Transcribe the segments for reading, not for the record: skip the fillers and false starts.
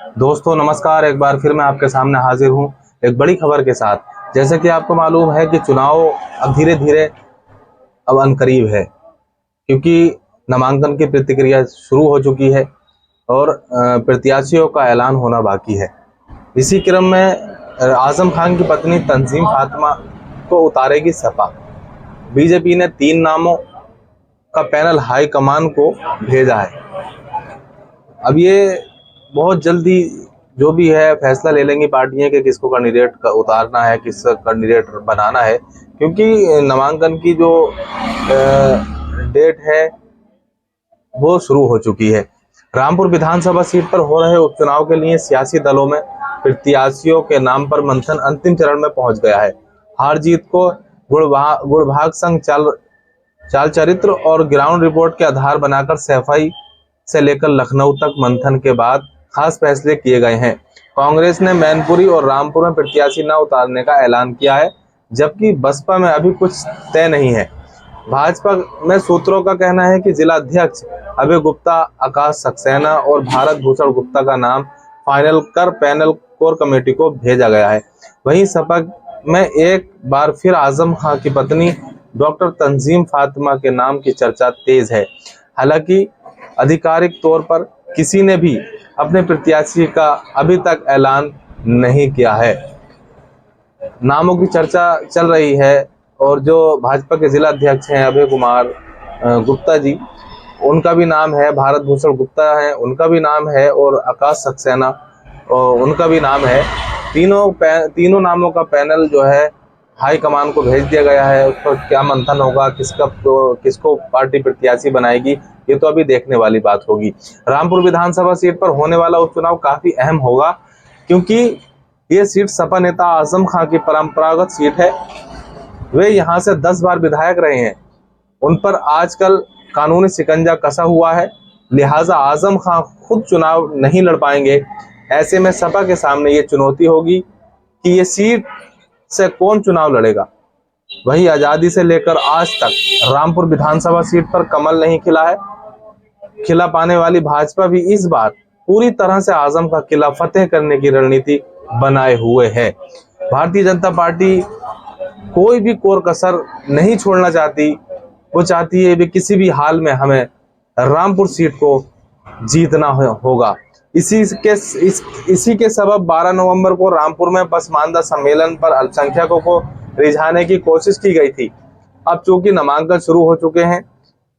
दोस्तों नमस्कार, एक बार फिर मैं आपके सामने हाजिर हूं एक बड़ी खबर के साथ। जैसे कि आपको मालूम है कि चुनाव अब धीरे धीरे अब अनकरीब है, क्योंकि नामांकन की प्रतिक्रिया शुरू हो चुकी है और प्रत्याशियों का ऐलान होना बाकी है। इसी क्रम में आजम खान की पत्नी तंजीम फातिमा को उतारेगी सपा। बीजेपी ने 3 नामों का पैनल हाईकमान को भेजा है। अब ये बहुत जल्दी जो भी है फैसला ले लेंगी पार्टियां कि किसको कैंडिडेट उतारना है, किस कैंडिडेट बनाना है, क्योंकि नामांकन की जो डेट है वो शुरू हो चुकी है। रामपुर विधानसभा सीट पर हो रहे उपचुनाव के लिए सियासी दलों में प्रत्याशियों के नाम पर मंथन अंतिम चरण में पहुंच गया है। हार जीत को गुणभाग संग चाल चरित्र और ग्राउंड रिपोर्ट के आधार बनाकर सफाई से लेकर लखनऊ तक मंथन के बाद खास फैसले किए गए हैं। कांग्रेस ने मैनपुरी और रामपुर में प्रत्याशी न उतारने का ऐलान किया है, जबकि बसपा में अभी कुछ तय नहीं है। भाजपा में सूत्रों का कहना है कि जिला अध्यक्ष अभय गुप्ता, आकाश सक्सेना और भारत भूषण गुप्ता का नाम फाइनल कर पैनल कोर कमेटी को भेजा गया है। वहीं सपा में एक बार फिर आजम खान की पत्नी डॉक्टर तंजीम फातिमा के नाम की चर्चा तेज है। हालांकि आधिकारिक तौर पर किसी ने भी अपने प्रत्याशी का अभी तक ऐलान नहीं किया है। नामों की चर्चा चल रही है और जो भाजपा के जिला अध्यक्ष हैं अभय कुमार गुप्ता जी, उनका भी नाम है, भारत भूषण गुप्ता है उनका भी नाम है, और आकाश सक्सेना उनका भी नाम है। तीनों नामों का पैनल जो है हाई कमान को भेज दिया गया है। उस पर क्या मंथन होगा, किसको पार्टी प्रत्याशी बनाएगी, ये तो अभी देखने वाली बात होगी। रामपुर विधानसभा सीट पर होने वाला उपचुनाव काफी अहम होगा, क्योंकि ये सीट सपा नेता आजम खान की परंपरागत सीट है। वे यहाँ से 10 बार विधायक रहे हैं। उन पर आजकल कानूनी शिकंजा कसा हुआ है, लिहाजा आजम खान खुद चुनाव नहीं लड़ पाएंगे। ऐसे में सपा के सामने ये चुनौती होगी कि ये सीट से कौन चुनाव लड़ेगा। वही आजादी से लेकर आज तक रामपुर विधानसभा सीट पर कमल नहीं खिला है। खिला पाने वाली भाजपा भी इस बार पूरी तरह से आजम का किला फतेह करने की रणनीति बनाए हुए है। भारतीय जनता पार्टी कोई भी कोर कसर नहीं छोड़ना चाहती। वो चाहती है कि किसी भी हाल में हमें रामपुर सीट को जीतना होगा। इसी के सबब 12 नवंबर को रामपुर में पसमानदा सम्मेलन पर अल्पसंख्यकों को रिझाने की कोशिश की गई थी। अब चूंकि नामांकन शुरू हो चुके हैं,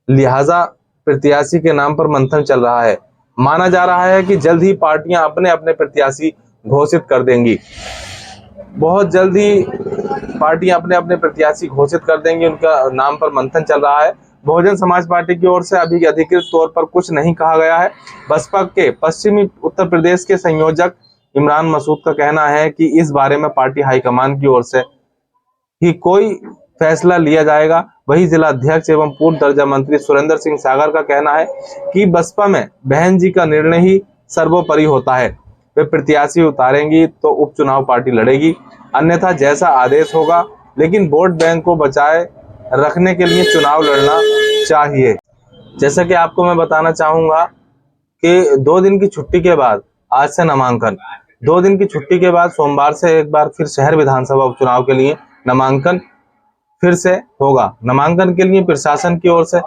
लिहाजा प्रत्याशी के नाम पर मंथन चल रहा है। माना जा रहा है कि जल्द ही पार्टियां अपने अपने प्रत्याशी घोषित कर देंगी। बहुत जल्दी पार्टियां अपने अपने प्रत्याशी घोषित कर देंगी, उनका नाम पर मंथन चल रहा है। बहुजन समाज पार्टी की ओर से अभी अधिकृत तौर पर कुछ नहीं कहा गया है। बसपा के पश्चिमी उत्तर प्रदेश के संयोजक इमरान मसूद का कहना है कि इस बारे में पार्टी हाईकमान की ओर से ही कोई फैसला लिया जाएगा। वही जिला अध्यक्ष एवं पूर्व दर्जा मंत्री सुरेंद्र सिंह सागर का कहना है कि बसपा में बहन जी का निर्णय ही सर्वोपरि होता है। वे प्रत्याशी उतारेंगी तो उपचुनाव पार्टी लड़ेगी, अन्यथा जैसा आदेश होगा। लेकिन वोट बैंक को बचाए रखने के लिए चुनाव लड़ना चाहिए। जैसा कि आपको मैं बताना चाहूंगा कि 2 दिन की छुट्टी के बाद आज से नामांकन, 2 दिन की छुट्टी के बाद सोमवार से एक बार फिर शहर विधानसभा उपचुनाव के लिए नामांकन फिर से होगा। नामांकन के लिए प्रशासन की ओर से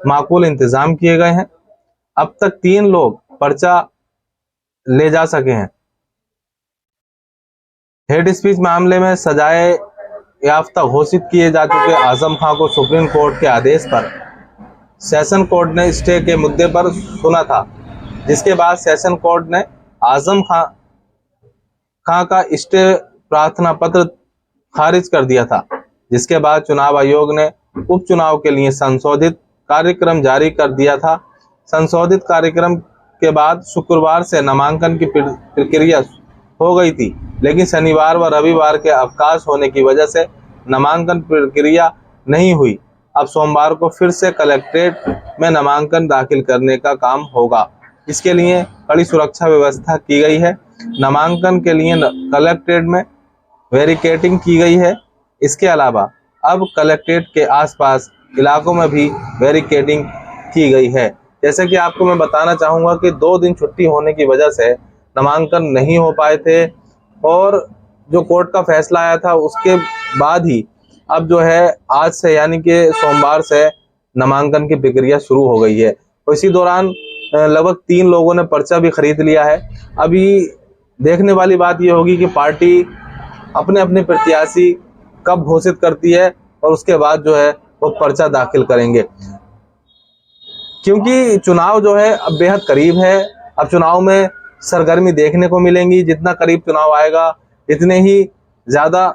माकूल इंतजाम किए गए हैं। अब तक 3 लोग पर्चा ले जा सके हैं। हेड स्पीच मामले में सजाए याफ्ता घोषित किए जा चुके आजम खान को सुप्रीम कोर्ट के आदेश पर सेशन कोर्ट ने स्टे के मुद्दे पर सुना था, जिसके बाद सेशन कोर्ट ने आजम खान का स्टे प्रार्थना पत्र खारिज कर दिया था। जिसके बाद चुनाव आयोग ने उपचुनाव के लिए संशोधित कार्यक्रम जारी कर दिया था। संशोधित कार्यक्रम के बाद शुक्रवार से नामांकन की प्रक्रिया हो गई थी, लेकिन शनिवार व रविवार के अवकाश होने की वजह से नामांकन प्रक्रिया नहीं हुई। अब सोमवार को फिर से कलेक्ट्रेट में नामांकन दाखिल करने का काम होगा। इसके लिए कड़ी सुरक्षा व्यवस्था की गई है। नामांकन के लिए कलेक्ट्रेट में बैरिकेडिंग की गई है। इसके अलावा अब कलेक्ट्रेट के आसपास इलाकों में भी बैरिकेडिंग की गई है। जैसे कि आपको मैं बताना चाहूंगा कि 2 दिन छुट्टी होने की वजह से नामांकन नहीं हो पाए थे, और जो कोर्ट का फैसला आया था उसके बाद ही अब जो है आज से यानी कि सोमवार से नामांकन की प्रक्रिया शुरू हो गई है। और इसी दौरान लगभग 3 लोगों ने पर्चा भी खरीद लिया है। अभी देखने वाली बात यह होगी कि पार्टी अपने अपने प्रत्याशी कब घोषित करती है और उसके बाद जो है वो पर्चा दाखिल करेंगे, क्योंकि चुनाव जो है अब बेहद करीब है। अब चुनाव में सरगर्मी देखने को मिलेंगी, जितना करीब चुनाव आएगा इतने ही ज्यादा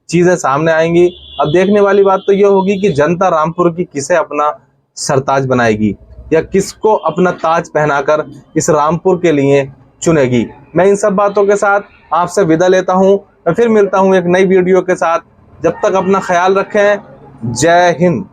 चीजें सामने आएंगी। अब देखने वाली बात तो यह होगी कि जनता रामपुर की किसे अपना सरताज बनाएगी या किसको अपना ताज पहनाकर इस रामपुर के लिए चुनेगी। मैं इन सब बातों के साथ आपसे विदा लेता हूं। मैं फिर मिलता हूं एक नई वीडियो के साथ। जब तक अपना ख्याल रखें। जय हिंद।